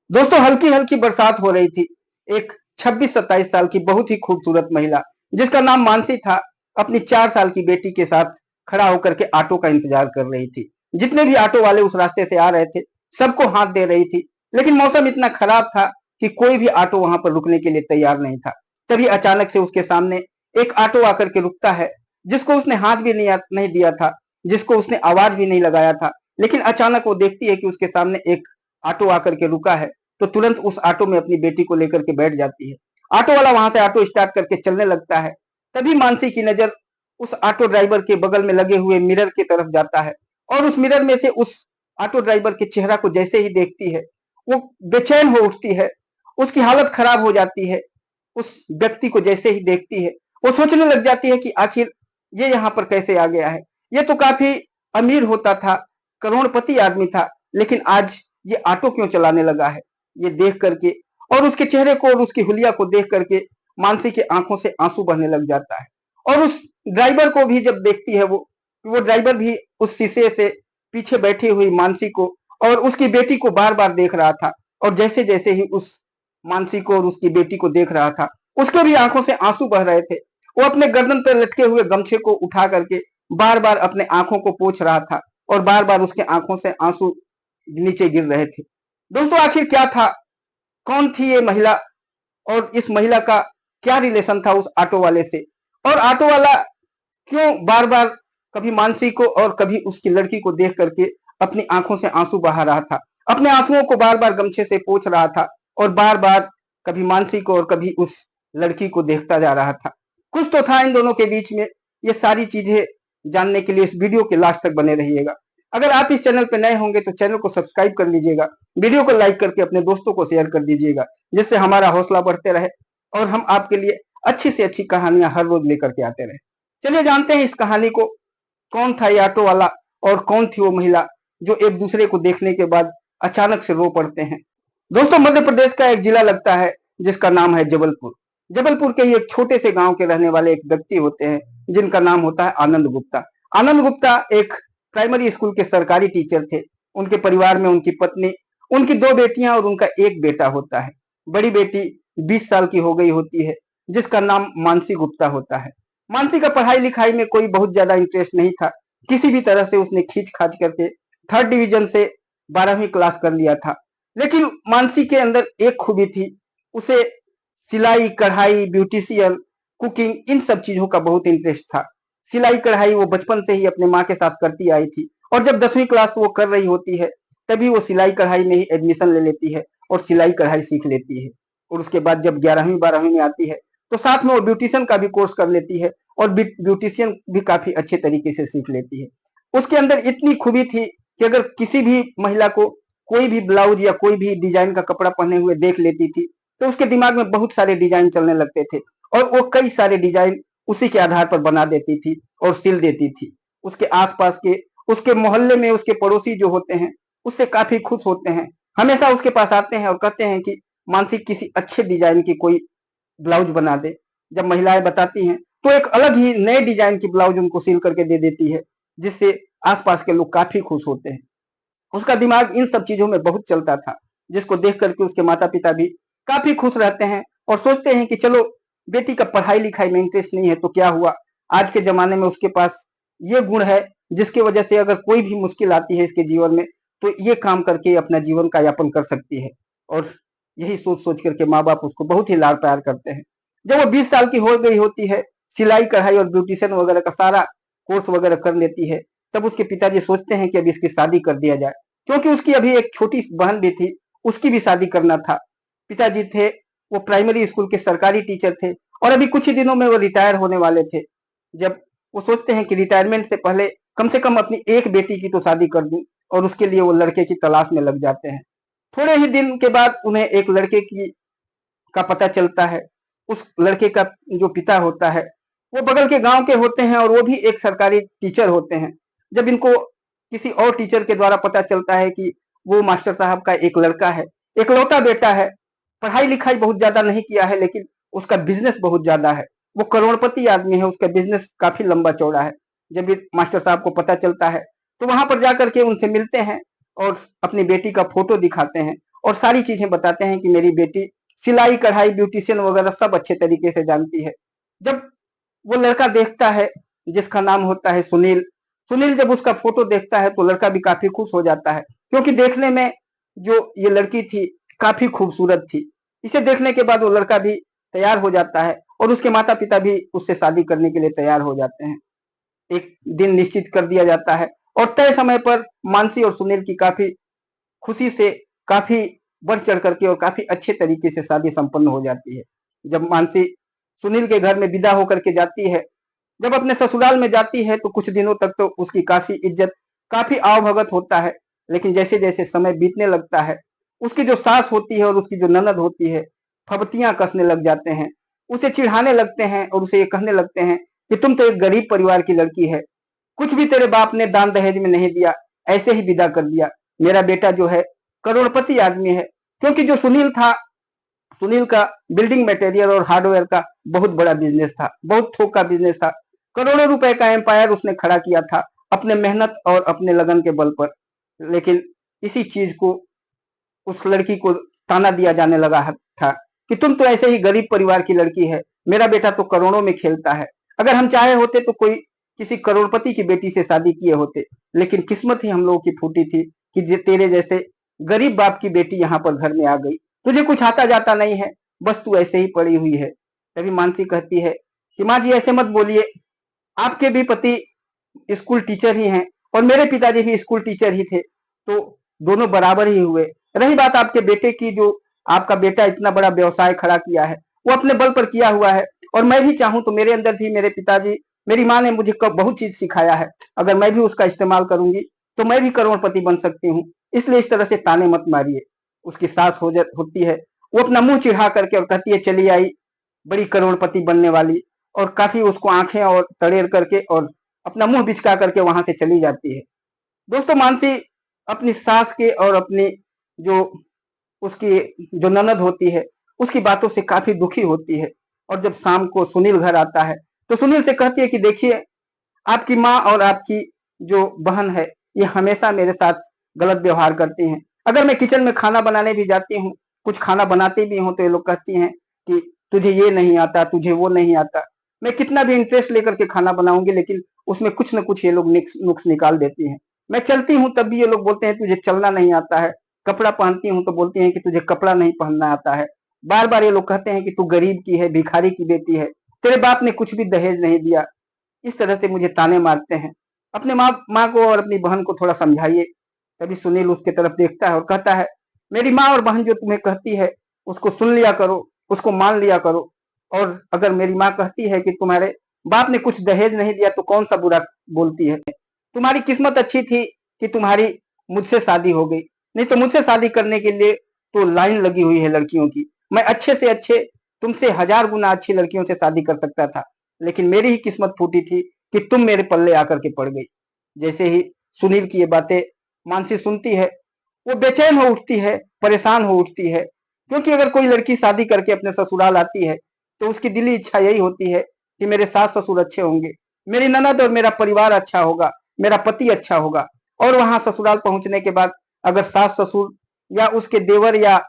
दोस्तों हल्की हल्की बरसात हो रही थी। एक 26-27 साल की बहुत ही खूबसूरत महिला जिसका नाम मानसी था, अपनी 4 साल की बेटी के साथ खड़ा होकर के ऑटो का इंतजार कर रही थी। जितने भी ऑटो वाले उस रास्ते से आ रहे थे सबको हाथ दे रही थी, लेकिन मौसम इतना खराब था कि कोई भी ऑटो वहां पर रुकने के लिए तैयार नहीं था। तभी अचानक से उसके सामने एक ऑटो आकर के रुकता है, जिसको उसने हाथ भी नहीं दिया था, जिसको उसने आवाज भी नहीं लगाया था। लेकिन अचानक वो देखती है कि उसके सामने एक ऑटो आकर के रुका है, तो तुरंत उस ऑटो में अपनी बेटी को लेकर के बैठ जाती है। ऑटो वाला वहां से ऑटो स्टार्ट करके चलने लगता है। तभी मानसी की नजर उस ऑटो ड्राइवर के बगल में लगे हुए मिरर की तरफ जाता है, और उस मिरर में से उस ऑटो ड्राइवर के चेहरा को जैसे ही देखती है वो बेचैन हो उठती है। उसकी हालत खराब हो जाती है। उस व्यक्ति को जैसे ही देखती है वो सोचने लग जाती है कि आखिर ये यहाँ पर कैसे आ गया है। ये तो काफी अमीर होता था, करोड़पति आदमी था, लेकिन आज ये ऑटो क्यों चलाने लगा है। ये देख करके और उसके चेहरे को और उसकी हुलिया को देख करके मानसी की आंखों से आंसू बहने लग जाता है। और उस ड्राइवर को भी जब देखती है वो ड्राइवर भी उस शीशे से पीछे बैठी हुई मानसी को और उसकी बेटी को बार बार देख रहा था। और जैसे जैसे ही उस मानसी को और उसकी बेटी को देख रहा था उसके भी आंखों से आंसू बह रहे थे। वो अपने गर्दन पर लटके हुए गमछे को उठा करके बार बार अपने आंखों को पोंछ रहा था, और बार बार उसके आंखों से आंसू नीचे गिर रहे थे। दोस्तों आखिर क्या था, कौन थी ये महिला, और इस महिला का क्या रिलेशन था उस ऑटो वाले से, और ऑटो वाला क्यों बार बार कभी मानसी को और कभी उसकी लड़की को देख करके अपनी आंखों से आंसू बहा रहा था, अपने आंसुओं को बार बार गमछे से पोंछ रहा था, और बार बार कभी मानसी को और कभी उस लड़की को देखता जा रहा था। कुछ तो था इन दोनों के बीच में। ये सारी चीजें जानने के लिए इस वीडियो के लास्ट तक बने रहिएगा। अगर आप इस चैनल पर नए होंगे तो चैनल को सब्सक्राइब कर लीजिएगा, वीडियो को लाइक करके अपने दोस्तों को शेयर कर दीजिएगा, जिससे हमारा हौसला बढ़ते रहे और हम आपके लिए अच्छी से अच्छी कहानियां हर रोज लेकर के आते रहे। चलिए जानते हैं इस कहानी को, कौन था ये ऑटो वाला और कौन थी वो महिला जो एक दूसरे को देखने के बाद अचानक से रो पड़ते हैं। दोस्तों मध्य प्रदेश का एक जिला लगता है जिसका नाम है जबलपुर। जबलपुर के ही एक छोटे से गांव के रहने वाले एक व्यक्ति होते हैं जिनका नाम होता है आनंद गुप्ता। आनंद गुप्ता एक प्राइमरी स्कूल के सरकारी टीचर थे। उनके परिवार में उनकी पत्नी, उनकी 2 बेटियां और उनका एक बेटा होता है। बड़ी बेटी 20 साल की हो गई होती है, जिसका नाम मानसी गुप्ता होता है। मानसी का पढ़ाई लिखाई में कोई बहुत ज्यादा इंटरेस्ट नहीं था। किसी भी तरह से उसने खींच खाच करके 3rd डिवीजन से 12वीं क्लास कर लिया था। लेकिन मानसी के अंदर एक खूबी थी, उसे सिलाई कढ़ाई, ब्यूटिशियन, कुकिंग, इन सब चीजों का बहुत इंटरेस्ट था। सिलाई कढ़ाई वो बचपन से ही अपने माँ के साथ करती आई थी, और जब 10वीं क्लास वो कर रही होती है तभी वो सिलाई कढ़ाई में ही एडमिशन ले लेती है और सिलाई कढ़ाई सीख लेती है। और उसके बाद जब 11वीं 12वीं में आती है तो साथ में वो ब्यूटिशियन का भी कोर्स कर लेती है, और ब्यूटिशियन भी काफी अच्छे तरीके से सीख लेती है। उसके अंदर इतनी खूबी थी कि अगर किसी भी महिला को कोई भी ब्लाउज या कोई भी डिजाइन का कपड़ा पहने हुए देख लेती थी तो उसके दिमाग में बहुत सारे डिजाइन चलने लगते थे, और वो कई सारे डिजाइन उसी के आधार पर बना देती थी और सिल देती थी। उसके आसपास के, उसके मोहल्ले में उसके पड़ोसी जो होते हैं उससे काफी खुश होते हैं, हमेशा उसके पास आते हैं और कहते हैं कि मानसी किसी अच्छे डिजाइन की कोई ब्लाउज बना दे। जब महिलाएं बताती हैं तो एक अलग ही नए डिजाइन की ब्लाउज उनको सिल करके दे देती है, जिससे आसपास के लोग काफी खुश होते हैं। उसका दिमाग इन सब चीजों में बहुत चलता था, जिसको देख करके उसके माता पिता भी काफी खुश रहते हैं और सोचते हैं कि चलो बेटी का पढ़ाई लिखाई में इंटरेस्ट नहीं है तो क्या हुआ, आज के जमाने में उसके पास ये गुण है जिसकी वजह से अगर कोई भी मुश्किल आती है इसके जीवन में तो ये काम करके अपना जीवन का यापन कर सकती है। और यही सोच सोच करके माँ बाप उसको बहुत ही लाड़ प्यार करते हैं। जब वो 20 साल की हो गई होती है, सिलाई कढ़ाई और ब्यूटिशियन वगैरह का सारा कोर्स वगैरह कर लेती है, तब उसके पिताजी सोचते हैं कि अब इसकी शादी कर दिया जाए, क्योंकि उसकी अभी एक छोटी बहन भी थी, उसकी भी शादी करना था। पिताजी थे वो प्राइमरी स्कूल के सरकारी टीचर थे, और अभी कुछ ही दिनों में वो रिटायर होने वाले थे। जब वो सोचते हैं कि रिटायरमेंट से पहले कम से कम अपनी एक बेटी की तो शादी कर दूं, और उसके लिए वो लड़के की तलाश में लग जाते हैं। थोड़े ही दिन के बाद उन्हें एक लड़के की का पता चलता है। उस लड़के का जो पिता होता है वो बगल के गांव के होते हैं, और वो भी एक सरकारी टीचर होते हैं। जब इनको किसी और टीचर के द्वारा पता चलता है कि वो मास्टर साहब का एक लड़का है, इकलौता बेटा है, पढ़ाई लिखाई बहुत ज्यादा नहीं किया है लेकिन उसका बिजनेस बहुत ज्यादा है, वो करोड़पति आदमी है, उसका बिजनेस काफी लंबा चौड़ा है। जब ये मास्टर साहब को पता चलता है तो वहां पर जाकर के उनसे मिलते हैं और अपनी बेटी का फोटो दिखाते हैं, और सारी चीजें बताते हैं कि मेरी बेटी सिलाई कढ़ाई ब्यूटिशियन वगैरह सब अच्छे तरीके से जानती है। जब वो लड़का देखता है जिसका नाम होता है सुनील, सुनील जब उसका फोटो देखता है तो लड़का भी काफी खुश हो जाता है, क्योंकि देखने में जो ये लड़की थी काफी खूबसूरत थी। इसे देखने के बाद वो लड़का भी तैयार हो जाता है और उसके माता पिता भी उससे शादी करने के लिए तैयार हो जाते हैं। एक दिन निश्चित कर दिया जाता है और तय समय पर मानसी और सुनील की काफी खुशी से, काफी बढ़ चढ़ करके और काफी अच्छे तरीके से शादी संपन्न हो जाती है। जब मानसी सुनील के घर में विदा होकर के जाती है, जब अपने ससुराल में जाती है तो कुछ दिनों तक तो उसकी काफी इज्जत, काफी आवभगत होता है। लेकिन जैसे जैसे समय बीतने लगता है, उसकी जो सास होती है और उसकी जो ननद होती है, फबतियां कसने लग जाते हैं, उसे चिढ़ाने लगते हैं और उसे ये कहने लगते हैं कि तुम तो एक गरीब परिवार की लड़की है, कुछ भी तेरे बाप ने दान दहेज में नहीं दिया, ऐसे ही विदा कर दिया। मेरा बेटा जो है करोड़पति आदमी है। क्योंकि जो सुनील था, सुनील का बिल्डिंग मटेरियल और हार्डवेयर का बहुत बड़ा बिजनेस था, बहुत थोक का बिजनेस था। करोड़ों रुपए का एम्पायर उसने खड़ा किया था अपने मेहनत और अपने लगन के बल पर। लेकिन इसी चीज को उस लड़की को ताना दिया जाने लगा था कि तुम तो ऐसे ही गरीब परिवार की लड़की है, मेरा बेटा तो करोड़ों में खेलता है। अगर हम चाहे होते तो कोई किसी करोड़पति की बेटी से शादी किए होते, लेकिन किस्मत ही हम लोगों की फूटी थी कि तेरे जैसे गरीब बाप की बेटी यहाँ पर घर में आ गई। तुझे कुछ आता जाता नहीं है, बस तू ऐसे ही पड़ी हुई है। तभी मानसी कहती है कि माँ जी ऐसे मत बोलिए, आपके भी पति स्कूल टीचर ही हैं और मेरे पिताजी भी स्कूल टीचर ही थे, तो दोनों बराबर ही हुए। रही बात आपके बेटे की, जो आपका बेटा इतना बड़ा व्यवसाय खड़ा किया है, वो अपने बल पर किया हुआ है और मैं भी चाहूं तो मेरे अंदर भी मेरे पिताजी, मेरी माँ ने मुझे बहुत चीज सिखाया है, अगर मैं भी उसका इस्तेमाल करूंगी तो मैं भी करोड़पति बन सकती हूँ। इसलिए इस तरह से ताने मत मारिए। उसकी सास होती है, वो अपना मुंह चिढ़ा करके और कहती है चली आई बड़ी करोड़पति बनने वाली, और काफी उसको आंखें और तड़ेर करके और अपना मुंह बिचका करके वहां से चली जाती है। दोस्तों, मानसी अपनी सास के और अपनी जो उसकी जो ननद होती है उसकी बातों से काफी दुखी होती है। और जब शाम को सुनील घर आता है तो सुनील से कहती है कि देखिए, आपकी माँ और आपकी जो बहन है ये हमेशा मेरे साथ गलत व्यवहार करती हैं। अगर मैं किचन में खाना बनाने भी जाती हूँ, कुछ खाना बनाती भी हूँ, तो ये लोग कहती हैं कि तुझे ये नहीं आता, तुझे वो नहीं आता। मैं कितना भी इंटरेस्ट लेकर के खाना बनाऊंगी लेकिन उसमें कुछ न कुछ ये लोग नुक्स निकाल देती हैं। मैं चलती हूँ तब भी ये लोग बोलते हैं तुझे चलना नहीं आता है। कपड़ा पहनती हूँ तो बोलती हैं कि तुझे कपड़ा नहीं पहनना आता है। बार बार ये लोग कहते हैं कि तू गरीब की है, भिखारी की बेटी है, तेरे बाप ने कुछ भी दहेज नहीं दिया। इस तरह से मुझे ताने मारते हैं। अपने माँ माँ को और अपनी बहन को थोड़ा समझाइए। तभी सुनील उसके तरफ देखता है और कहता है मेरी माँ और बहन जो तुम्हें कहती है उसको सुन लिया करो, उसको मान लिया करो। और अगर मेरी माँ कहती है कि तुम्हारे बाप ने कुछ दहेज नहीं दिया तो कौन सा बुरा बोलती है। तुम्हारी किस्मत अच्छी थी कि तुम्हारी मुझसे शादी हो गई, नहीं तो मुझसे शादी करने के लिए तो लाइन लगी हुई है लड़कियों की। मैं अच्छे से अच्छे, तुमसे 1000 गुना अच्छी लड़कियों से शादी कर सकता था, लेकिन मेरी ही किस्मत फूटी थी कि तुम मेरे पल्ले आकर के पड़ गई। जैसे ही सुनील की ये बातें मानसी सुनती है, वो बेचैन हो उठती है, परेशान हो उठती है। क्योंकि अगर कोई लड़की शादी करके अपने ससुराल आती है तो उसकी दिली इच्छा यही होती है कि मेरे सास ससुर अच्छे होंगे, मेरी ननद और मेरा परिवार अच्छा होगा, मेरा पति अच्छा होगा। और वहां ससुराल पहुंचने के बाद अगर सास ससुर या उसके देवर या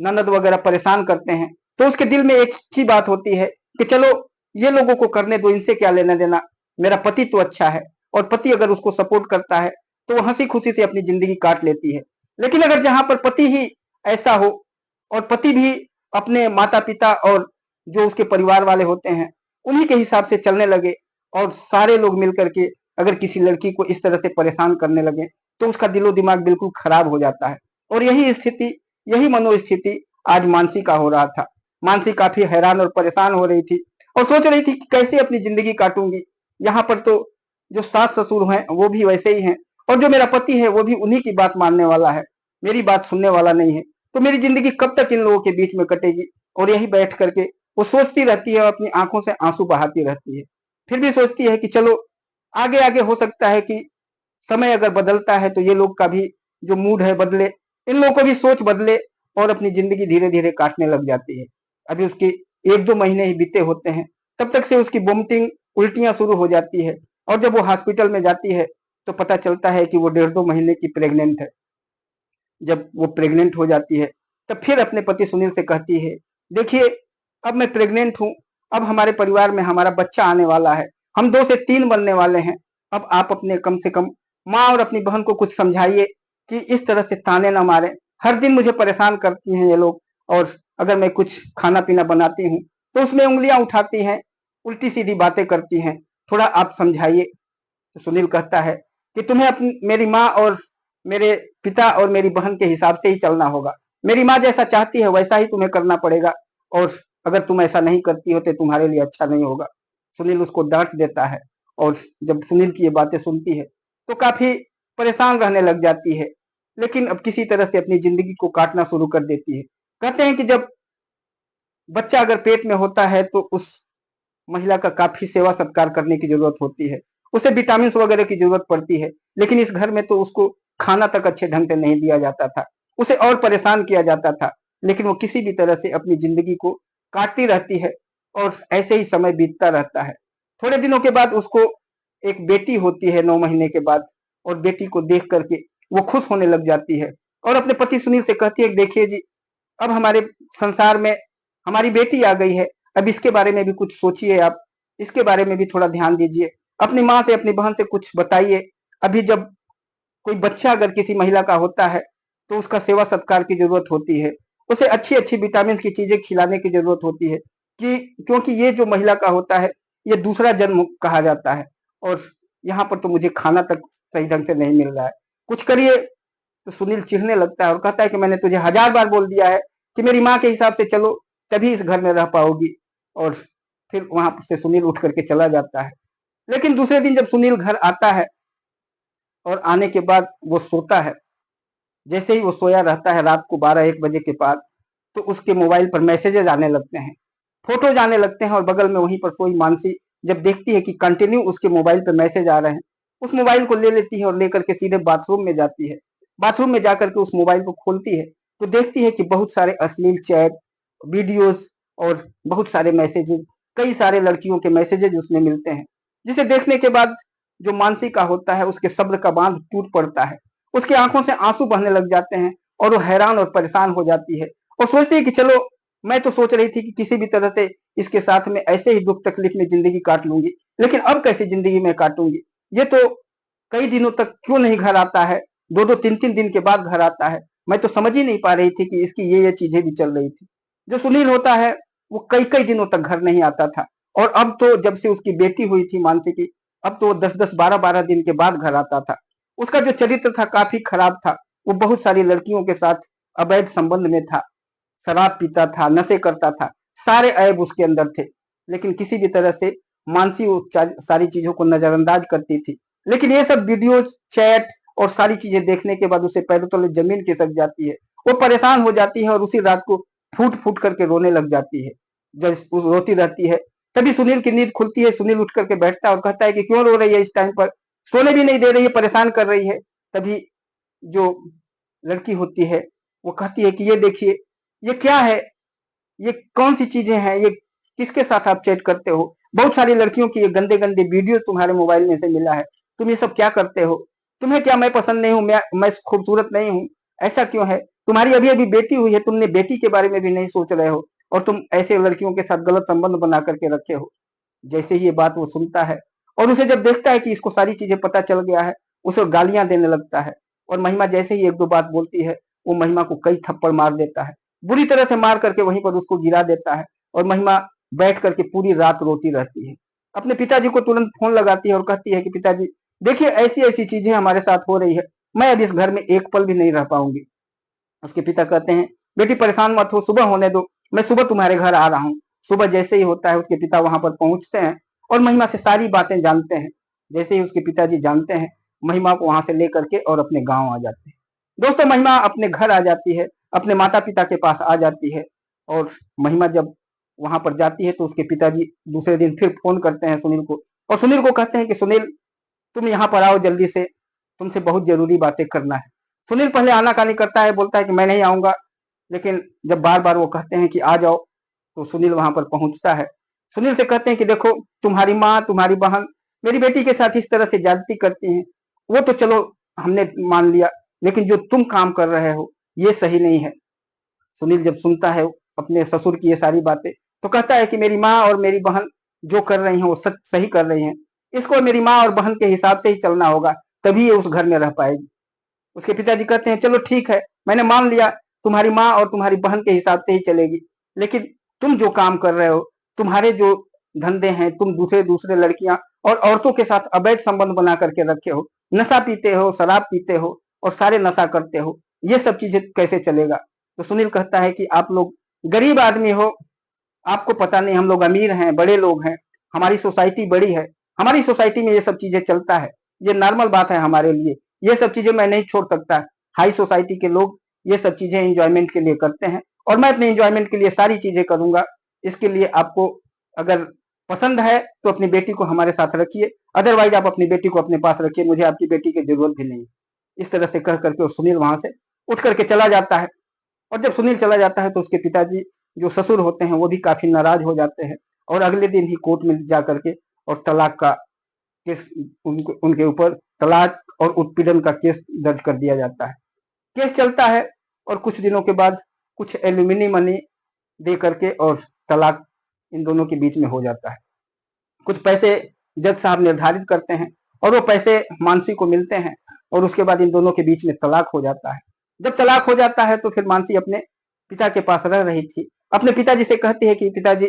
ननद वगैरह परेशान करते हैं तो उसके दिल में एक ही बात होती है कि चलो ये लोगों को करने दो, इनसे क्या लेना देना, मेरा पति तो अच्छा है। और पति अगर उसको सपोर्ट करता है तो वो हंसी खुशी से अपनी जिंदगी काट लेती है। लेकिन अगर जहां पर पति ही ऐसा हो और पति भी अपने माता पिता और जो उसके परिवार वाले होते हैं उन्हीं के हिसाब से चलने लगे और सारे लोग मिलकर के अगर किसी लड़की को इस तरह से परेशान करने लगे तो उसका दिलो दिमाग बिल्कुल खराब हो जाता है। और यही स्थिति, यही मनोस्थिति आज मानसी का हो रहा था। मानसी काफी हैरान और परेशान हो रही थी और सोच रही थी कि कैसे अपनी जिंदगी काटूंगी। यहाँ पर तो जो सास ससुर हैं वो भी वैसे ही हैं और जो मेरा पति है वो भी उन्हीं की बात मानने वाला है, मेरी बात सुनने वाला नहीं है। तो मेरी जिंदगी कब तक इन लोगों के बीच में कटेगी। और यही बैठ करके वो सोचती रहती है और अपनी आंखों से आंसू बहाती रहती है। फिर भी सोचती है कि चलो आगे आगे हो सकता है कि समय अगर बदलता है तो ये लोग का भी जो मूड है बदले, इन लोगों को भी सोच बदले और अपनी जिंदगी धीरे धीरे काटने लग जाती है। अभी उसके 1-2 महीने ही बीते होते हैं, तब तक से उसकी वोमिटिंग, उल्टियां शुरू हो जाती है। और जब वो हॉस्पिटल में जाती है तो पता चलता है कि वो 1.5-2 महीने की प्रेग्नेंट है। जब वो प्रेग्नेंट हो जाती है तब फिर अपने पति सुनील से कहती है, देखिए अब मैं प्रेग्नेंट हूँ, अब हमारे परिवार में हमारा बच्चा आने वाला है, हम 2 से 3 बनने वाले हैं। अब आप अपने कम से कम माँ और अपनी बहन को कुछ समझाइए कि इस तरह से ताने ना मारें। हर दिन मुझे परेशान करती हैं ये लोग, और अगर मैं कुछ खाना-पीना बनाती हूँ, तो उसमें उँगलियाँ उठाती हैं, उल्टी-सीधी बातें करती हैं, थोड़ा आप समझाइए। तो सुनील कहता है कि तुम्हें अपनी मेरी माँ और मेरे पिता और मेरी बहन के हिसाब से ही चलना होगा। मेरी माँ जैसा चाहती है वैसा ही तुम्हें करना पड़ेगा, और अगर तुम ऐसा नहीं करती हो तो तुम्हारे लिए अच्छा नहीं होगा। सुनील उसको डांट देता है, और जब सुनील की ये बातें सुनती है तो काफी परेशान रहने लग जाती है, लेकिन अब किसी तरह से अपनी जिंदगी को काटना शुरू कर देती है। कहते हैं कि जब बच्चा अगर पेट में होता है तो उस महिला का काफी सेवा सत्कार करने की जरूरत होती है, उसे विटामिन वगैरह की जरूरत पड़ती है, लेकिन इस घर में तो उसको खाना तक अच्छे ढंग से नहीं दिया जाता था, उसे और परेशान किया जाता था, लेकिन वो किसी भी तरह से अपनी जिंदगी को काटती रहती है, और ऐसे ही समय बीतता रहता है। थोड़े दिनों के बाद उसको एक बेटी होती है 9 महीने के बाद, और बेटी को देख करके वो खुश होने लग जाती है, और अपने पति सुनील से कहती है, देखिए जी अब हमारे संसार में हमारी बेटी आ गई है, अब इसके बारे में भी कुछ सोचिए आप, इसके बारे में भी थोड़ा ध्यान दीजिए, अपनी माँ से अपनी बहन से कुछ बताइए। अभी जब कोई बच्चा अगर किसी महिला का होता है तो उसका सेवा सत्कार की जरूरत होती है, उसे अच्छी अच्छी विटामिन की चीजें खिलाने की जरूरत होती है, कि क्योंकि ये जो महिला का होता है ये दूसरा जन्म कहा जाता है, और यहाँ पर तो मुझे खाना तक सही ढंग से नहीं मिल रहा है, कुछ करिए। तो सुनील चिढ़ने लगता है और कहता है कि मैंने तुझे 1000 बार बोल दिया है कि मेरी माँ के हिसाब से चलो, तभी इस घर में रह पाओगी। और फिर वहां से सुनील उठ करके चला जाता है। लेकिन दूसरे दिन जब सुनील घर आता है और आने के बाद वो सोता है, जैसे ही वो सोया रहता है रात को 12-1 बजे के बाद, तो उसके मोबाइल पर मैसेजेज आने लगते हैं, फोटोज आने लगते हैं, और बगल में वहीं पर सोई मानसी जब देखती है कि कंटिन्यू उसके मोबाइल पर मैसेज आ रहे हैं, उस मोबाइल को ले लेती है और लेकर के सीधे बाथरूम में जाती है। बाथरूम में जाकर के उस मोबाइल को खोलती है तो देखती है कि बहुत सारे अश्लील चैट, वीडियोस और बहुत सारे मैसेजेज, कई सारे लड़कियों के मैसेजेज उसमें मिलते हैं, जिसे देखने के बाद जो मानसी का होता है उसके सब्र का बांध टूट पड़ता है, उसकी आंखों से आंसू बहने लग जाते हैं, और वो हैरान और परेशान हो जाती है, और सोचती है कि चलो, मैं तो सोच रही थी कि किसी भी तरह से इसके साथ में ऐसे ही दुख तकलीफ में जिंदगी काट लूंगी, लेकिन अब कैसे जिंदगी में काटूंगी, ये तो कई दिनों तक क्यों नहीं घर आता है, 2-2 3-3 दिन के बाद घर आता है। मैं तो समझ ही नहीं पा रही थी कि इसकी ये चीजें भी चल रही थी। जो सुनील होता है वो कई कई दिनों तक घर नहीं आता था, और अब तो जब से उसकी बेटी हुई थी मानसी की, अब तो वो 10-10 12-12 दिन के बाद घर आता था। उसका जो चरित्र था काफी खराब था, वो बहुत सारी लड़कियों के साथ अवैध संबंध में था, शराब पीता था, नशे करता था, सारे ऐब उसके अंदर थे, लेकिन किसी भी तरह से मानसी वो सारी चीजों को नजरअंदाज करती थी। लेकिन ये सब वीडियो, चैट और सारी चीजें देखने के बाद उसे पैरों तले जमीन खिसक जाती है, वो परेशान हो जाती है और उसी रात को फूट फूट करके रोने लग जाती है। जब रोती रहती है तभी सुनील की नींद खुलती है, सुनील उठ करके बैठता है और कहता है कि क्यों रो रही है इस टाइम पर, सोने भी नहीं दे रही है, परेशान कर रही है। तभी जो लड़की होती है वो कहती है कि ये देखिए, ये क्या है, ये कौन सी चीजें हैं, ये किसके साथ आप चैट करते हो, बहुत सारी लड़कियों की ये गंदे गंदे वीडियो तुम्हारे मोबाइल में से मिला है, तुम ये सब क्या करते हो, तुम्हें क्या मैं पसंद नहीं हूँ, मैं खूबसूरत नहीं हूँ, ऐसा क्यों है, तुम्हारी अभी अभी बेटी हुई है, तुमने बेटी के बारे में भी नहीं सोच रहे हो, और तुम ऐसे लड़कियों के साथ गलत संबंध बना करके रखे हो। जैसे ही ये बात वो सुनता है और उसे जब देखता है कि इसको सारी चीजें पता चल गया है, उसे गालियां देने लगता है, और महिमा जैसे ही 1-2 बात बोलती है वो महिमा को कई थप्पड़ मार देता है, बुरी तरह से मार करके वहीं पर उसको गिरा देता है, और महिमा बैठ करके पूरी रात रोती रहती है। अपने पिताजी को तुरंत फोन लगाती है और कहती है कि पिताजी देखिए, ऐसी ऐसी चीजें हमारे साथ हो रही है, मैं अब इस घर में एक पल भी नहीं रह पाऊंगी। उसके पिता कहते हैं, बेटी परेशान मत हो, सुबह होने दो, मैं सुबह तुम्हारे घर आ रहा हूँ। सुबह जैसे ही होता है उसके पिता वहां पर पहुंचते हैं और महिमा से सारी बातें जानते हैं। जैसे ही उसके पिताजी जानते हैं, महिमा को वहां से लेकर के और अपने गांव आ जाते हैं। दोस्तों, महिमा अपने घर आ जाती है, अपने माता पिता के पास आ जाती है, और महिमा जब वहां पर जाती है तो उसके पिताजी दूसरे दिन फिर फोन करते हैं सुनील को, और सुनील को कहते हैं कि सुनील, तुम यहाँ पर आओ जल्दी से, तुमसे बहुत जरूरी बातें करना है। सुनील पहले आनाकानी करता है, बोलता है कि मैं नहीं आऊंगा, लेकिन जब बार बार वो कहते हैं कि आ जाओ तो सुनील वहां पर पहुंचता है। सुनील से कहते हैं कि देखो, तुम्हारी माँ, तुम्हारी बहन मेरी बेटी के साथ इस तरह से ज्यादती करती हैं, वो तो चलो हमने मान लिया, लेकिन जो तुम काम कर रहे हो ये सही नहीं है। सुनील जब सुनता है अपने ससुर की ये सारी बातें, तो कहता है कि मेरी माँ और मेरी बहन जो कर रही हैं वो सही कर रही हैं। इसको मेरी माँ और बहन के हिसाब से ही चलना होगा, तभी ये उस घर में रह पाएगी। उसके पिताजी कहते हैं चलो ठीक है, मैंने मान लिया तुम्हारी माँ और तुम्हारी बहन के हिसाब से ही चलेगी, लेकिन तुम जो काम कर रहे हो, तुम्हारे जो धंधे हैं, तुम दूसरे दूसरे लड़कियां और औरतों के साथ अवैध संबंध बना करके रखे हो, नशा पीते हो, शराब पीते हो और सारे नशा करते हो, ये सब चीजें कैसे चलेगा। तो सुनील कहता है कि आप लोग गरीब आदमी हो, आपको पता नहीं, हम लोग अमीर हैं, बड़े लोग हैं, हमारी सोसाइटी बड़ी है, हमारी सोसाइटी में ये सब चीजें चलता है, ये नॉर्मल बात है हमारे लिए, ये सब चीजें मैं नहीं छोड़ सकता। हाई सोसाइटी के लोग ये सब चीजें एंजॉयमेंट के लिए करते हैं और मैं अपने एंजॉयमेंट के लिए सारी चीजें करूंगा। इसके लिए आपको अगर पसंद है तो अपनी बेटी को हमारे साथ रखिए, अदरवाइज आप अपनी बेटी को अपने पास रखिए, मुझे आपकी बेटी की जरूरत भी नहीं। इस तरह से कह करके सुनील वहां से उठ करके चला जाता है। और जब सुनील चला जाता है तो उसके पिताजी जो ससुर होते हैं वो भी काफी नाराज हो जाते हैं और अगले दिन ही कोर्ट में जा करके और तलाक का केस उनके ऊपर तलाक और उत्पीड़न का केस दर्ज कर दिया जाता है। केस चलता है और कुछ दिनों के बाद कुछ एल्यूमिनी मनी दे करके और तलाक इन दोनों के बीच में हो जाता है। कुछ पैसे जज साहब निर्धारित करते हैं और वो पैसे मानसी को मिलते हैं और उसके बाद इन दोनों के बीच में तलाक हो जाता है। जब तलाक हो जाता है तो फिर मानसी अपने पिता के पास रह रही थी, अपने पिताजी से कहती है कि पिताजी,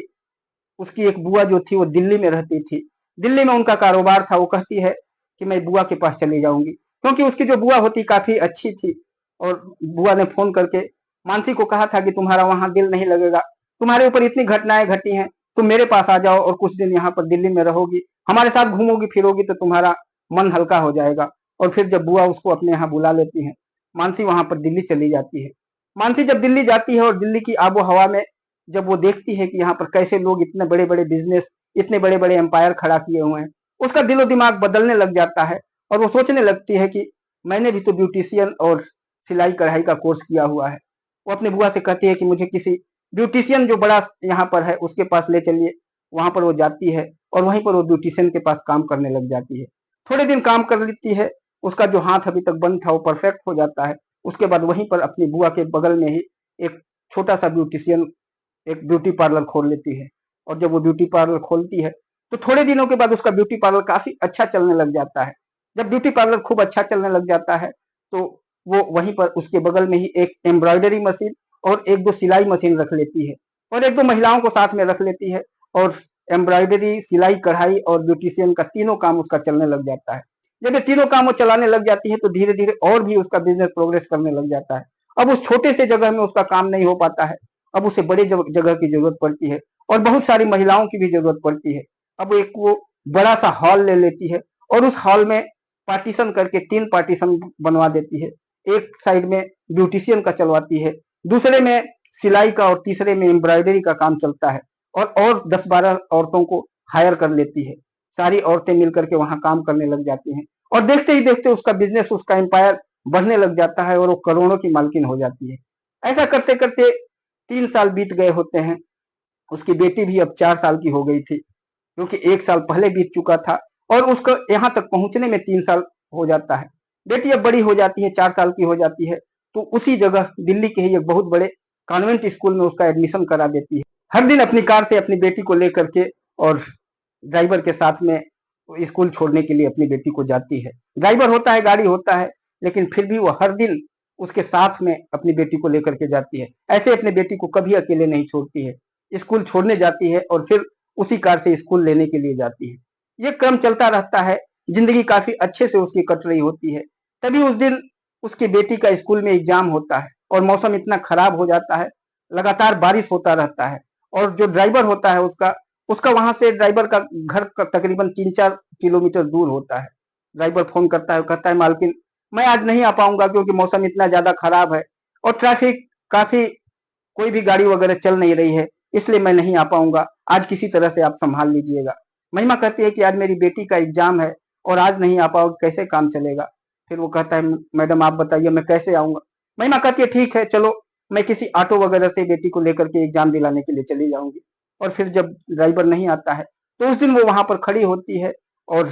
उसकी एक बुआ जो थी वो दिल्ली में रहती थी, दिल्ली में उनका कारोबार था, वो कहती है कि मैं बुआ के पास चली जाऊंगी, क्योंकि उसकी जो बुआ होती काफी अच्छी थी। और बुआ ने फोन करके मानसी को कहा था कि तुम्हारा वहां दिल नहीं लगेगा, तुम्हारे ऊपर इतनी घटनाएं घटी हैं, तुम मेरे पास आ जाओ और कुछ दिन यहाँ पर दिल्ली में रहोगी, हमारे साथ घूमोगी फिरोगी तो तुम्हारा मन हल्का हो जाएगा। और फिर जब बुआ उसको अपने यहाँ बुला लेती है, मानसी वहां पर दिल्ली चली जाती है। मानसी जब दिल्ली जाती है और दिल्ली की आबो हवा में जब वो देखती है कि यहाँ पर कैसे लोग इतने बड़े बड़े बिजनेस, इतने बड़े बड़े एम्पायर खड़ा किए हुए हैं, उसका दिलो दिमाग बदलने लग जाता है और वो सोचने लगती है कि मैंने भी तो ब्यूटिशियन और सिलाई कढ़ाई का कोर्स किया हुआ है। वो अपनी बुआ से कहती है कि मुझे किसी ब्यूटिशियन जो बड़ा यहाँ पर है उसके पास ले चलिए। वहां पर वो जाती है और वहीं पर वो ब्यूटिशियन के पास काम करने लग जाती है। थोड़े दिन काम कर लेती है, उसका जो हाथ अभी तक बंद था वो परफेक्ट हो जाता है। उसके बाद वहीं पर अपनी बुआ के बगल में ही एक छोटा सा ब्यूटिशियन एक ब्यूटी पार्लर खोल लेती है। और जब वो ब्यूटी पार्लर खोलती है तो थोड़े दिनों के बाद उसका ब्यूटी पार्लर काफी अच्छा चलने लग जाता है। जब ब्यूटी पार्लर खूब अच्छा चलने लग जाता है तो वो वहीं पर उसके बगल में ही एक एम्ब्रॉयडरी मशीन और एक दो सिलाई मशीन रख लेती है और एक दो महिलाओं को साथ में रख लेती है। और एम्ब्रॉयडरी, सिलाई कढ़ाई और ब्यूटिशियन का तीनों काम उसका चलने लग जाता है। जब ये तीनों काम वो चलाने लग जाती है तो धीरे धीरे और भी उसका बिजनेस प्रोग्रेस करने लग जाता है। अब उस छोटे से जगह में उसका काम नहीं हो पाता है, अब उसे बड़े जगह की जरूरत पड़ती है और बहुत सारी महिलाओं की भी जरूरत पड़ती है। अब एक वो बड़ा सा हॉल ले लेती है और उस हॉल में पार्टीशन करके 3 पार्टीशन बनवा देती है। एक साइड में ब्यूटिशियन का चलवाती है, दूसरे में सिलाई का और तीसरे में एम्ब्रॉयडरी का काम चलता है। और 10-12 औरतों को हायर कर लेती है। सारी औरतें मिलकर के वहां काम करने लग जाती हैं और देखते ही देखते उसका बिजनेस, उसका एम्पायर बढ़ने लग जाता है और वो करोड़ों की मालकिन हो जाती है। ऐसा करते करते 3 साल बीत गए होते हैं। उसकी बेटी भी अब 4 साल की हो गई थी, क्योंकि 1 साल पहले बीत चुका था और उसको यहाँ तक पहुंचने में 3 साल हो जाता है। बेटी अब बड़ी हो जाती है, 4 साल की हो जाती है, तो उसी जगह दिल्ली के ही एक बहुत बड़े कॉन्वेंट स्कूल में उसका एडमिशन करा देती है। हर दिन अपनी कार से अपनी बेटी को लेकर के और ड्राइवर के साथ में स्कूल छोड़ने के लिए अपनी बेटी को जाती है। ड्राइवर होता है, गाड़ी होता है, लेकिन फिर भी वो हर दिन उसके साथ में अपनी बेटी को लेकर के जाती है। ऐसे अपनी बेटी को कभी अकेले नहीं छोड़ती है, स्कूल छोड़ने जाती है और फिर उसी कार से स्कूल लेने के लिए जाती है। ये क्रम चलता रहता है, जिंदगी काफी अच्छे से उसकी कट रही होती है। तभी उस दिन उसकी बेटी का स्कूल में एग्जाम होता है और मौसम इतना खराब हो जाता है, लगातार बारिश होता रहता है और जो ड्राइवर होता है उसका उसका वहां से ड्राइवर का घर का तकरीबन 3-4 किलोमीटर दूर होता है। ड्राइवर फोन करता है, कहता है मालकिन मैं आज नहीं आ पाऊंगा क्योंकि मौसम इतना ज्यादा खराब है और ट्रैफिक काफी, कोई भी गाड़ी वगैरह चल नहीं रही है, इसलिए मैं नहीं आ पाऊंगा, आज किसी तरह से आप संभाल लीजिएगा। महिमा कहती है कि आज मेरी बेटी का एग्जाम है और आज नहीं आ पाओगे, कैसे काम चलेगा। फिर वो कहता है मैडम आप बताइए मैं कैसे आऊंगा। महिमा कहती है ठीक है चलो, मैं किसी ऑटो वगैरह से बेटी को लेकर के एग्जाम दिलाने के लिए चली जाऊंगी। और फिर जब ड्राइवर नहीं आता है तो उस दिन वो वहां पर खड़ी होती है और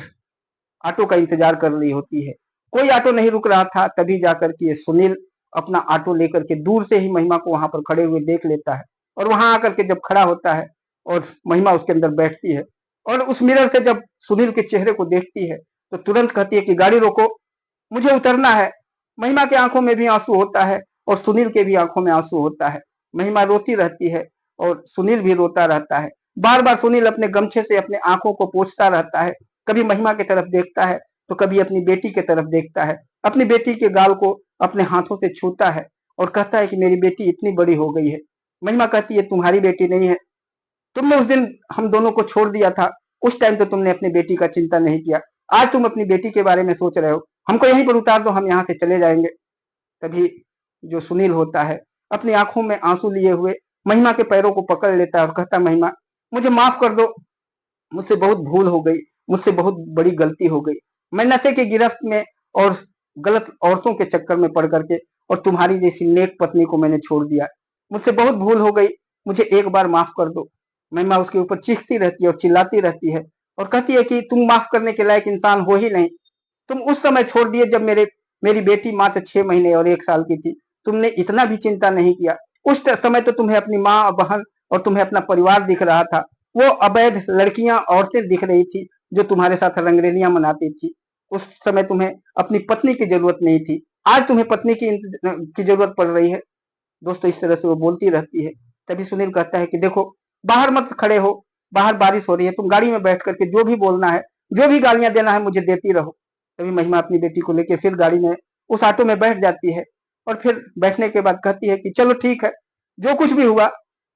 ऑटो का इंतजार कर रही होती है। कोई ऑटो नहीं रुक रहा था, तभी जाकर के सुनील अपना ऑटो लेकर के दूर से ही महिमा को वहां पर खड़े हुए देख लेता है और वहां आकर के जब खड़ा होता है और महिमा उसके अंदर बैठती है और उस मिरर से जब सुनील के चेहरे को देखती है तो तुरंत कहती है कि गाड़ी रोको, मुझे उतरना है। महिमा की आंखों में भी आंसू होता है और सुनील के भी आंखों में आंसू होता है। महिमा रोती रहती है और सुनील भी रोता रहता है। बार बार सुनील अपने गमछे से अपने आंखों को पोंछता रहता है, कभी महिमा की तरफ देखता है तो कभी अपनी बेटी की तरफ देखता है, अपनी बेटी के गाल को अपने हाथों से छूता है और कहता है कि मेरी बेटी इतनी बड़ी हो गई है। महिमा कहती है तुम्हारी बेटी नहीं है, तुमने उस दिन हम दोनों को छोड़ दिया था, उस टाइम तो तुमने अपनी बेटी का चिंता नहीं किया, आज तुम अपनी बेटी के बारे में सोच रहे हो, हमको यहीं पर उतार दो, हम यहाँ से चले जाएंगे। तभी जो सुनील होता है अपनी आंखों में आंसू लिए हुए महिमा के पैरों को पकड़ लेता है और कहता महिमा मुझे माफ कर दो, मुझसे बहुत भूल हो गई, मुझसे बहुत बड़ी गलती हो गई, मैं नशे की गिरफ्त में और गलत औरतों के चक्कर में पड़ करके और तुम्हारी जैसी नेक पत्नी को मैंने छोड़ दिया, मुझसे बहुत भूल हो गई, मुझे एक बार माफ कर दो। महिमा उसके ऊपर चीखती रहती है और चिल्लाती रहती है और कहती है कि तुम माफ करने के लायक इंसान हो ही नहीं, तुम उस समय छोड़ दिए जब मेरी बेटी मात्र 6 महीने और 1 साल की थी, तुमने इतना भी चिंता नहीं किया, उस समय तो तुम्हें अपनी माँ बहन और तुम्हें अपना परिवार दिख रहा था, वो अवैध लड़कियां औरतें दिख रही थी जो तुम्हारे साथ रंगरेलियां मनाती थी, उस समय तुम्हें अपनी पत्नी की जरूरत नहीं थी, आज तुम्हें पत्नी की जरूरत पड़ रही है। दोस्तों इस तरह से वो बोलती रहती है। तभी सुनील कहता है कि देखो बाहर मत खड़े हो, बाहर बारिश हो रही है, तुम गाड़ी में बैठ करके जो भी बोलना है जो भी गालियां देना है मुझे देती रहो। तभी महिमा अपनी बेटी को लेकर फिर गाड़ी में उस ऑटो में बैठ जाती है और फिर बैठने के बाद कहती है कि चलो ठीक है जो कुछ भी हुआ,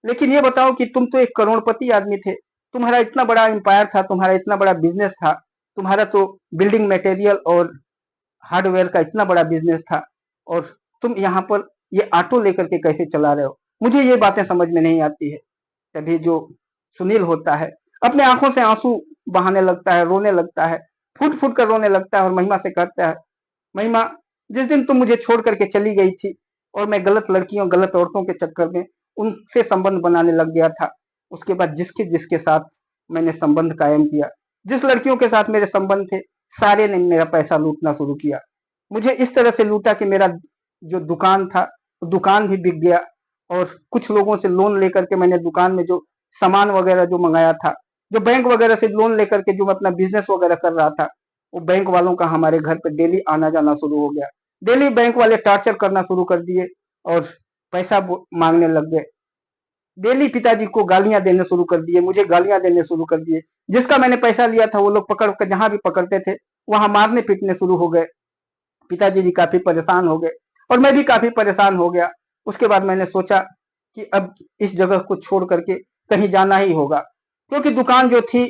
लेकिन ये बताओ कि तुम तो एक करोड़पति आदमी थे, तुम्हारा इतना बड़ा एम्पायर था, तुम्हारा इतना बड़ा बिजनेस था, तुम्हारा तो बिल्डिंग मटेरियल और हार्डवेयर का इतना बड़ा बिजनेस था और तुम यहाँ पर ये ऑटो लेकर के कैसे चला रहे हो, मुझे ये बातें समझ में नहीं आती है। तभी जो सुनील होता है अपने आंखों से आंसू बहाने लगता है, रोने लगता है, फूट फूट कर रोने लगता है और महिमा से कहता है महिमा जिस दिन तुम मुझे छोड़ करके चली गई थी और मैं गलत लड़कियों गलत औरतों के चक्कर में उनसे संबंध बनाने लग गया था, उसके बाद जिसके जिसके साथ मैंने संबंध कायम किया, जिस लड़कियों के साथ मेरे संबंध थे सारे ने मेरा पैसा लूटना शुरू किया, मुझे इस तरह से लूटा कि मेरा जो दुकान था दुकान भी बिक गया और कुछ लोगों से लोन लेकर के मैंने दुकान में जो सामान वगैरह जो मंगाया था, जो बैंक वगैरह से लोन लेकर के जो मैं अपना बिजनेस वगैरह कर रहा था, वो बैंक वालों का हमारे घर पे डेली आना जाना शुरू हो गया, डेली बैंक वाले टॉर्चर करना शुरू कर दिए और पैसा मांगने लग गए, डेली पिताजी को गालियां देने शुरू कर दिए, मुझे गालियां देने शुरू कर दिए, जिसका मैंने पैसा लिया था वो लोग पकड़ कर जहां भी पकड़ते थे वहां मारने पीटने शुरू हो गए। पिताजी भी काफी परेशान हो गए और मैं भी काफी परेशान हो गया। उसके बाद मैंने सोचा कि अब इस जगह को छोड़ करके कहीं जाना ही होगा, क्योंकि दुकान जो थी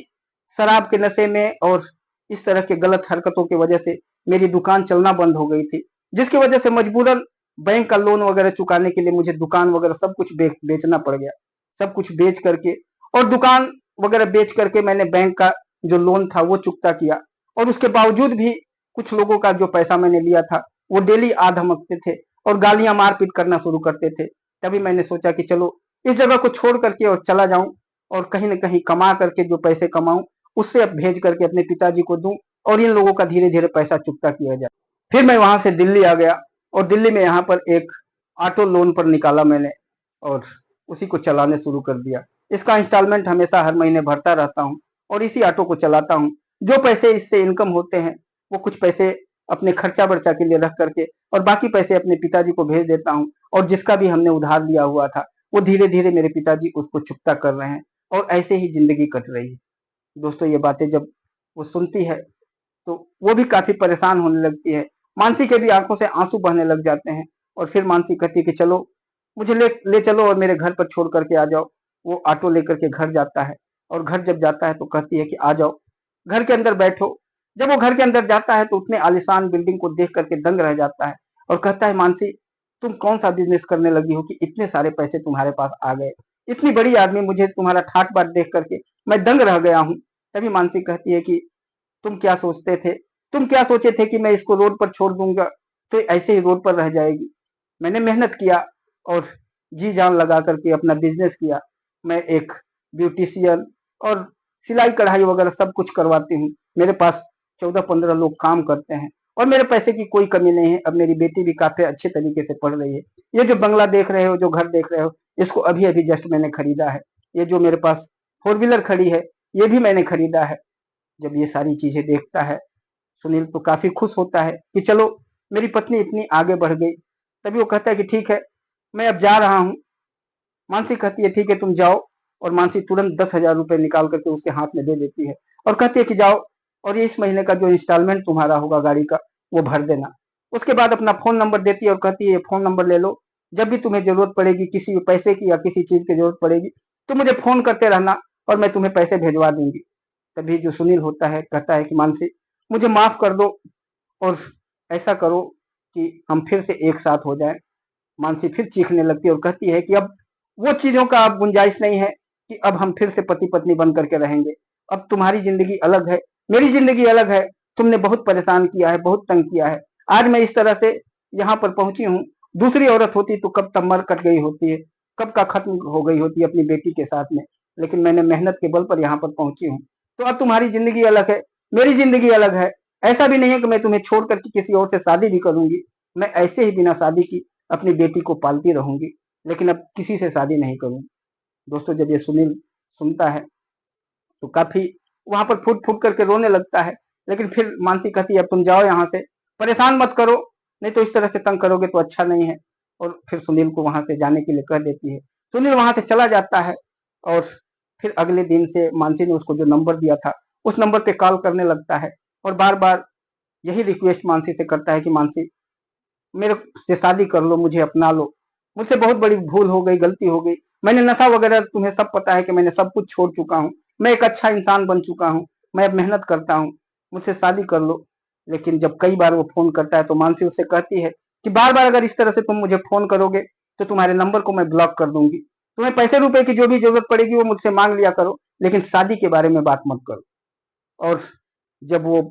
शराब के नशे में और इस तरह के गलत हरकतों की वजह से मेरी दुकान चलना बंद हो गई थी, जिसकी वजह से मजबूरन बैंक का लोन वगैरह चुकाने के लिए मुझे दुकान वगैरह सब कुछ बेचना पड़ गया। सब कुछ बेच करके और दुकान वगैरह बेच करके मैंने बैंक का जो लोन था वो चुकता किया और उसके बावजूद भी कुछ लोगों का जो पैसा मैंने लिया था वो डेली आ धमकते थे और गालियां मारपीट करना शुरू करते थे। तभी मैंने सोचा कि चलो इस जगह को छोड़ करके और चला जाऊं और कहीं ना कहीं कमा करके जो पैसे कमाऊं उससे अब भेज करके अपने पिताजी को दूं और इन लोगों का धीरे धीरे पैसा चुकता किया जाए। फिर मैं वहां से दिल्ली आ गया और दिल्ली में यहाँ पर एक ऑटो लोन पर निकाला मैंने और उसी को चलाने शुरू कर दिया। इसका इंस्टॉलमेंट हमेशा हर महीने भरता रहता हूँ और इसी ऑटो को चलाता हूँ। जो पैसे इससे इनकम होते हैं वो कुछ पैसे अपने खर्चा बर्चा के लिए रख करके और बाकी पैसे अपने पिताजी को भेज देता हूँ और जिसका भी हमने उधार लिया हुआ था वो धीरे धीरे मेरे पिताजी उसको चुकता कर रहे हैं और ऐसे ही जिंदगी कट रही है। दोस्तों ये बातें जब वो सुनती है तो वो भी काफी परेशान होने लगती है। मानसी के भी आंखों से आंसू बहने लग जाते हैं और फिर मानसी कहती है कि चलो मुझे ले चलो और मेरे घर पर छोड़ करके आ जाओ। वो ऑटो लेकर के घर जाता है और घर जब जाता है तो कहती है कि आ जाओ घर के अंदर बैठो। जब वो घर के अंदर जाता है तो उतने आलिशान बिल्डिंग को देख करके दंग रह जाता है और कहता है मानसी तुम कौन सा बिजनेस करने लगी हो कि इतने सारे पैसे तुम्हारे पास आ गए, इतनी बड़ी आदमी, मुझे तुम्हारा ठाट बाट देख करके मैं दंग रह गया हूँ। तभी मानसी कहती है कि तुम क्या सोचते थे, तुम क्या सोचे थे कि मैं इसको रोड पर छोड़ दूंगा तो ऐसे ही रोड पर रह जाएगी। मैंने मेहनत किया और जी जान लगा करके अपना बिजनेस किया। मैं एक ब्यूटिशियन और सिलाई कढ़ाई वगैरह सब कुछ करवाती हूँ। मेरे पास 14-15 लोग काम करते हैं और मेरे पैसे की कोई कमी नहीं है। अब मेरी बेटी भी काफी अच्छे तरीके से पढ़ रही है। ये जो बंगला देख रहे हो, जो घर देख रहे हो, इसको अभी अभी जस्ट मैंने खरीदा है। ये जो मेरे पास फोर व्हीलर खड़ी है, ये भी मैंने खरीदा है। जब ये सारी चीजें देखता है सुनील तो काफी खुश होता है कि चलो मेरी पत्नी इतनी आगे बढ़ गई। तभी वो कहता है कि ठीक है, मैं अब जा रहा हूँ। मानसी कहती है ठीक है तुम जाओ, और मानसी तुरंत 10,000 रुपए निकाल करके उसके हाथ में दे देती है और कहती है कि जाओ और ये इस महीने का जो इंस्टॉलमेंट तुम्हारा होगा गाड़ी का वो भर देना। उसके बाद अपना फोन नंबर देती है और कहती है ये फोन नंबर ले लो, जब भी तुम्हें जरूरत पड़ेगी किसी पैसे की या किसी चीज की जरूरत पड़ेगी तो मुझे फोन करते रहना और मैं तुम्हें पैसे भेजवा दूंगी। तभी जो सुनील होता है कहता है कि मानसी मुझे माफ कर दो और ऐसा करो कि हम फिर से एक साथ हो जाएं। मानसी फिर चीखने लगती है और कहती है कि अब वो चीजों का अब गुंजाइश नहीं है कि अब हम फिर से पति पत्नी बन करके रहेंगे। अब तुम्हारी जिंदगी अलग है, मेरी जिंदगी अलग है। तुमने बहुत परेशान किया है, बहुत तंग किया है। आज मैं इस तरह से यहाँ पर पहुंची हूँ। दूसरी औरत होती तो कब तक मर कट गई होती है, कब का खत्म हो गई होती है अपनी बेटी के साथ में। लेकिन मैंने मेहनत के बल पर यहाँ पर पहुंची हूँ। तो अब तुम्हारी जिंदगी अलग है, मेरी जिंदगी अलग है। ऐसा भी नहीं है कि मैं तुम्हें छोड़ करके किसी और से शादी भी करूंगी। मैं ऐसे ही बिना शादी की अपनी बेटी को पालती रहूंगी, लेकिन अब किसी से शादी नहीं करूंगी। दोस्तों जब ये सुनील सुनता है तो काफी वहां पर फूट फूट करके रोने लगता है। लेकिन फिर मानसी कहती है अब तुम जाओ यहाँ से, परेशान मत करो, नहीं तो इस तरह से तंग करोगे तो अच्छा नहीं है। और फिर सुनील को वहां से जाने के लिए कह देती है। सुनील वहां से चला जाता है और फिर अगले दिन से मानसी ने उसको जो नंबर दिया था उस नंबर पे कॉल करने लगता है और बार बार यही रिक्वेस्ट मानसी से करता है कि मानसी मेरे से शादी कर लो, मुझे अपना लो। मुझसे बहुत बड़ी भूल हो गई, गलती हो गई। मैंने नशा वगैरह तुम्हें सब पता है कि मैंने सब कुछ छोड़ चुका हूँ। मैं एक अच्छा इंसान बन चुका हूँ। मैं अब मेहनत करता हूँ, मुझसे शादी कर लो। लेकिन जब कई बार वो फोन करता है तो मानसी उससे कहती है कि बार बार अगर इस तरह से तुम मुझे फोन करोगे तो तुम्हारे नंबर को मैं ब्लॉक कर दूंगी। तुम्हें पैसे रुपए की जो भी जरूरत पड़ेगी वो मुझसे मांग लिया करो, लेकिन शादी के बारे में बात मत करो। और जब वो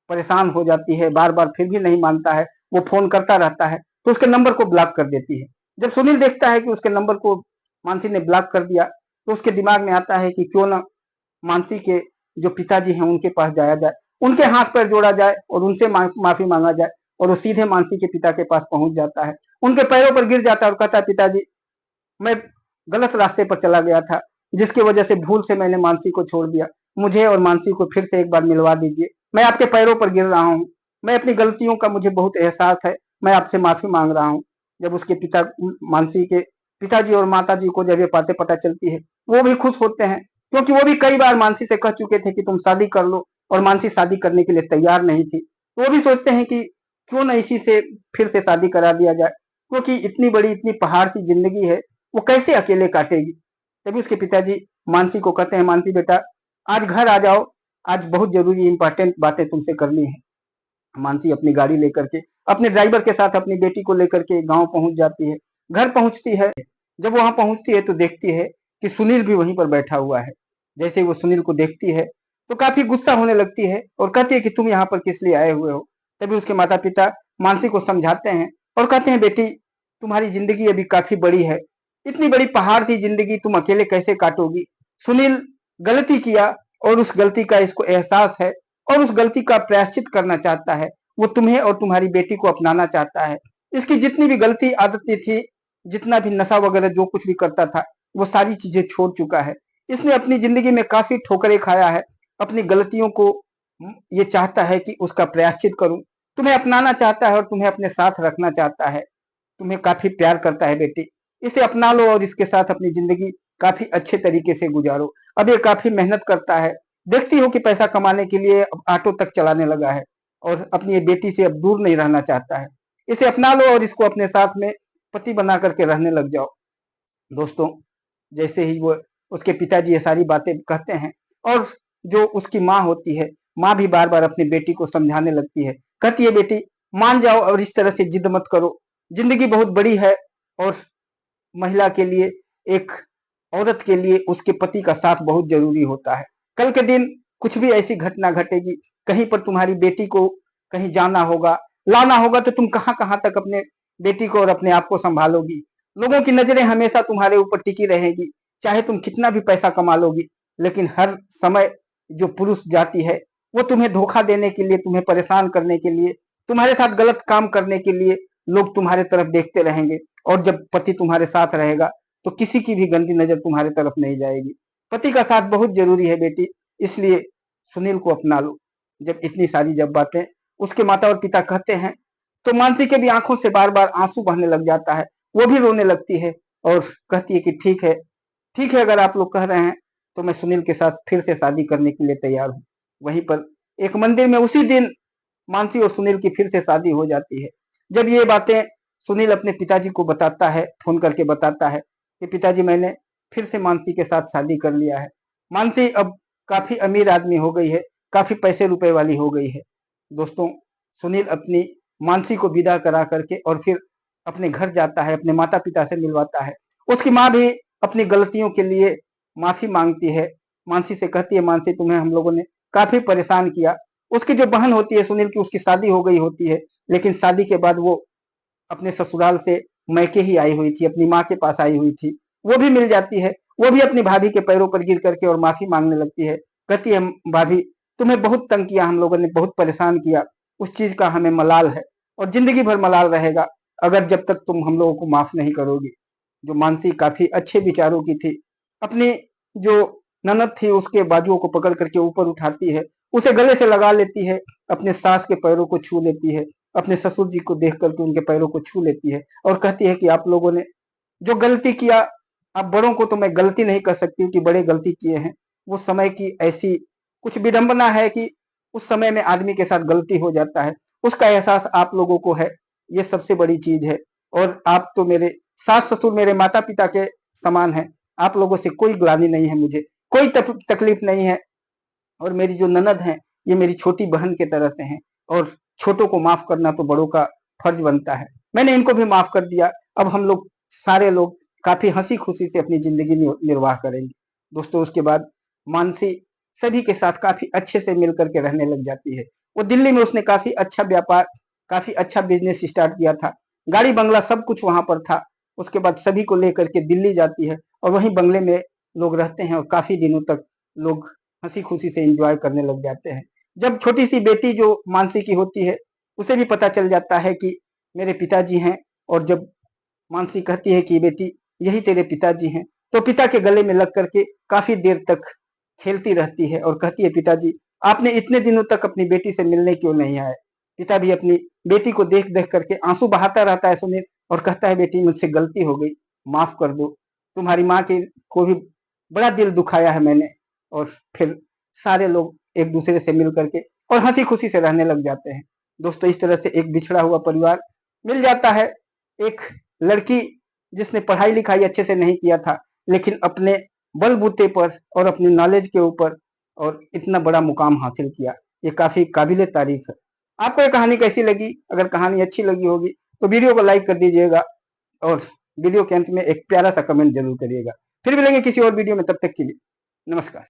परेशान हो जाती है, बार बार फिर भी नहीं मानता है, वो फोन करता रहता है, तो उसके नंबर को ब्लॉक कर देती है। जब सुनील देखता है कि उसके नंबर को मानसी ने ब्लॉक कर दिया तो उसके दिमाग में आता है कि क्यों ना मानसी के जो पिताजी हैं उनके पास जाया जाए, उनके हाथ पैर जोड़ा जाए और उनसे माफी मांगा जाए। और वो सीधे मानसी के पिता के पास पहुंच जाता है, उनके पैरों पर गिर जाता है और कहता है पिताजी मैं गलत रास्ते पर चला गया था, जिसकी वजह से भूल से मैंने मानसी को छोड़ दिया। मुझे और मानसी को फिर से एक बार मिलवा दीजिए। मैं आपके पैरों पर गिर रहा हूँ। मैं अपनी गलतियों का मुझे बहुत एहसास है। मैं आपसे माफी मांग रहा हूँ। जब उसके पिता मानसी के पिताजी और माताजी को जब ये बातें पता चलती है वो भी खुश होते हैं, क्योंकि वो भी कई बार मानसी से कह चुके थे कि तुम शादी कर लो और मानसी शादी करने के लिए तैयार नहीं थी। तो वो भी सोचते हैं कि क्यों ना इसी से फिर से शादी करा दिया जाए, क्योंकि इतनी बड़ी इतनी पहाड़ सी जिंदगी है, वो कैसे अकेले काटेगी। तभी उसके पिताजी मानसी को कहते हैं मानसी बेटा आज घर आ जाओ, आज बहुत जरूरी इंपॉर्टेंट बातें तुमसे करनी है। मानसी अपनी गाड़ी लेकर के अपने ड्राइवर के साथ अपनी बेटी को लेकर के गांव पहुंच जाती है। घर पहुंचती है। जब वहां पहुंचती है तो देखती है कि सुनील भी वहीं पर बैठा हुआ है। जैसे वो सुनील को देखती है तो काफी गुस्सा होने लगती है और कहती है कि तुम यहाँ पर किस लिए आए हुए हो। तभी उसके माता पिता मानसी को समझाते हैं और कहते हैं बेटी तुम्हारी जिंदगी अभी काफी बड़ी है, इतनी बड़ी पहाड़ की जिंदगी तुम अकेले कैसे काटोगी। सुनील गलती किया और उस गलती का इसको एहसास है और उस गलती का प्रायश्चित करना चाहता है। वो तुम्हें और तुम्हारी बेटी को अपनाना चाहता है। इसकी जितनी भी गलती आदतें थी, जितना भी नशा वगैरह जो कुछ भी करता था, वो सारी चीजें छोड़ चुका है। इसने अपनी जिंदगी में काफी ठोकरें खाया है। अपनी गलतियों को ये चाहता है कि उसका प्रायश्चित करूं। तुम्हें अपनाना चाहता है और तुम्हें अपने साथ रखना चाहता है। तुम्हें काफी प्यार करता है बेटी, इसे अपना लो और इसके साथ अपनी जिंदगी काफी अच्छे तरीके से गुजारो। अब ये काफी मेहनत करता है, देखती हो कि पैसा कमाने के लिए अब ऑटो तक चलाने लगा है और अपनी ये बेटी से अब दूर नहीं रहना चाहता है। इसे अपना लो और इसको अपने साथ में पति बना करके रहने लग जाओ। दोस्तों जैसे ही वो उसके पिताजी ये सारी बातें कहते हैं और जो उसकी माँ होती है, माँ भी बार बार अपनी बेटी को समझाने लगती है। कहती है बेटी मान जाओ और इस तरह से जिद मत करो, जिंदगी बहुत बड़ी है और महिला के लिए, एक औरत के लिए उसके पति का साथ बहुत जरूरी होता है। कल के दिन कुछ भी ऐसी घटना घटेगी, कहीं पर तुम्हारी बेटी को कहीं जाना होगा, लाना होगा, तो तुम कहाँ कहाँ तक अपने बेटी को और अपने आप को संभालोगी। लोगों की नजरें हमेशा तुम्हारे ऊपर टिकी रहेगी, चाहे तुम कितना भी पैसा कमा लोगी। लेकिन हर समय जो पुरुष जाति है वो तुम्हें धोखा देने के लिए, तुम्हें परेशान करने के लिए, तुम्हारे साथ गलत काम करने के लिए लोग तुम्हारे तरफ देखते रहेंगे, और जब पति तुम्हारे साथ रहेगा तो किसी की भी गंदी नजर तुम्हारे तरफ नहीं जाएगी। पति का साथ बहुत जरूरी है बेटी, इसलिए सुनील को अपना लो। जब इतनी सारी जब बातें उसके माता और पिता कहते हैं तो मानसी के भी आंखों से बार बार आंसू बहने लग जाता है। वो भी रोने लगती है और कहती है कि ठीक है, अगर आप लोग कह रहे हैं तो मैं सुनील के साथ फिर से शादी करने के लिए तैयार हूँ। वहीं पर एक मंदिर में उसी दिन मानसी और सुनील की फिर से शादी हो जाती है। जब ये बातें सुनील अपने पिताजी को बताता है, फोन करके बताता है कि पिताजी, मैंने फिर से मानसी के साथ शादी कर लिया है। मानसी अब काफी अमीर आदमी हो गई है, काफी पैसे रुपए वाली हो गई है। दोस्तों, सुनील अपनी मानसी को विदा करा करके और फिर अपने घर जाता है, अपने माता पिता से मिलवाता है। उसकी माँ भी अपनी गलतियों के लिए माफी मांगती है, मानसी से कहती है, मानसी तुम्हें हम लोगों ने काफी परेशान किया। उसकी जो बहन होती है सुनील की, उसकी शादी हो गई होती है, लेकिन शादी के बाद वो अपने ससुराल से मैके ही आई हुई थी, अपनी माँ के पास आई हुई थी। वो भी मिल जाती है, वो भी अपनी भाभी के पैरों पर गिर करके और माफी मांगने लगती है। कहती है, भाभी तुम्हें बहुत तंग किया, हम लोगों ने बहुत परेशान किया, उस चीज का हमें मलाल है और जिंदगी भर मलाल रहेगा अगर जब तक तुम हम लोगों को माफ नहीं करोगी। जो मानसी काफी अच्छे विचारों की थी, अपनी जो ननद थी उसके बाजुओं को पकड़ करके ऊपर उठाती है, उसे गले से लगा लेती है, अपने सास के पैरों को छू लेती है, अपने ससुर जी को देख करके उनके पैरों को छू लेती है और कहती है कि आप लोगों ने जो गलती किया, आप बड़ों को तो मैं गलती नहीं कर सकती कि बड़े गलती किए हैं। वो समय की ऐसी कुछ विडंबना है कि उस समय में आदमी के साथ गलती हो जाता है, उसका एहसास आप लोगों को है, ये सबसे बड़ी चीज है। और आप तो मेरे सास ससुर मेरे माता पिता के समान है, आप लोगों से कोई ग्लानि नहीं है, मुझे कोई तकलीफ नहीं है। और मेरी जो ननद है, ये मेरी छोटी बहन के तरह से हैं, और छोटों को माफ करना तो बड़ों का फर्ज बनता है। मैंने इनको भी माफ कर दिया, अब हम लोग सारे लोग काफी हंसी खुशी से अपनी जिंदगी निर्वाह करेंगे। दोस्तों, उसके बाद मानसी सभी के साथ काफी अच्छे से मिल करके रहने लग जाती है। वो दिल्ली में उसने काफी अच्छा व्यापार, काफी अच्छा बिजनेस स्टार्ट किया था, गाड़ी बंगला सब कुछ वहां पर था। उसके बाद सभी को लेकर के दिल्ली जाती है और वहीं बंगले में लोग रहते हैं और काफी दिनों तक लोग हंसी खुशी से एंजॉय करने लग जाते हैं। जब छोटी सी बेटी जो मानसी की होती है, उसे भी पता चल जाता है कि मेरे पिताजी हैं, और जब मानसी कहती है कि बेटी यही तेरे पिताजी हैं, तो पिता के गले में लग करके काफी देर तक खेलती रहती है और कहती है, पिताजी आपने इतने दिनों तक अपनी बेटी से मिलने क्यों नहीं आए। पिता भी अपनी बेटी को देख देख करके आंसू बहाता रहता है सुनील, और कहता है, बेटी मुझसे गलती हो गई, माफ कर दो, तुम्हारी माँ के को भी बड़ा दिल दुखाया है मैंने। और फिर सारे लोग एक दूसरे से मिल करके और हंसी खुशी से रहने लग जाते हैं। दोस्तों, इस तरह से एक बिछड़ा हुआ परिवार मिल जाता है। एक लड़की जिसने पढ़ाई लिखाई अच्छे से नहीं किया था, लेकिन अपने बलबूते पर और अपनी नॉलेज के ऊपर और इतना बड़ा मुकाम हासिल किया, ये काफी काबिले तारीफ है। आपको ये कहानी कैसी लगी? अगर कहानी अच्छी लगी होगी तो वीडियो को लाइक कर दीजिएगा और वीडियो के अंत में एक प्यारा सा कमेंट जरूर करिएगा। फिर मिलेंगे किसी और वीडियो में, तब तक के लिए नमस्कार।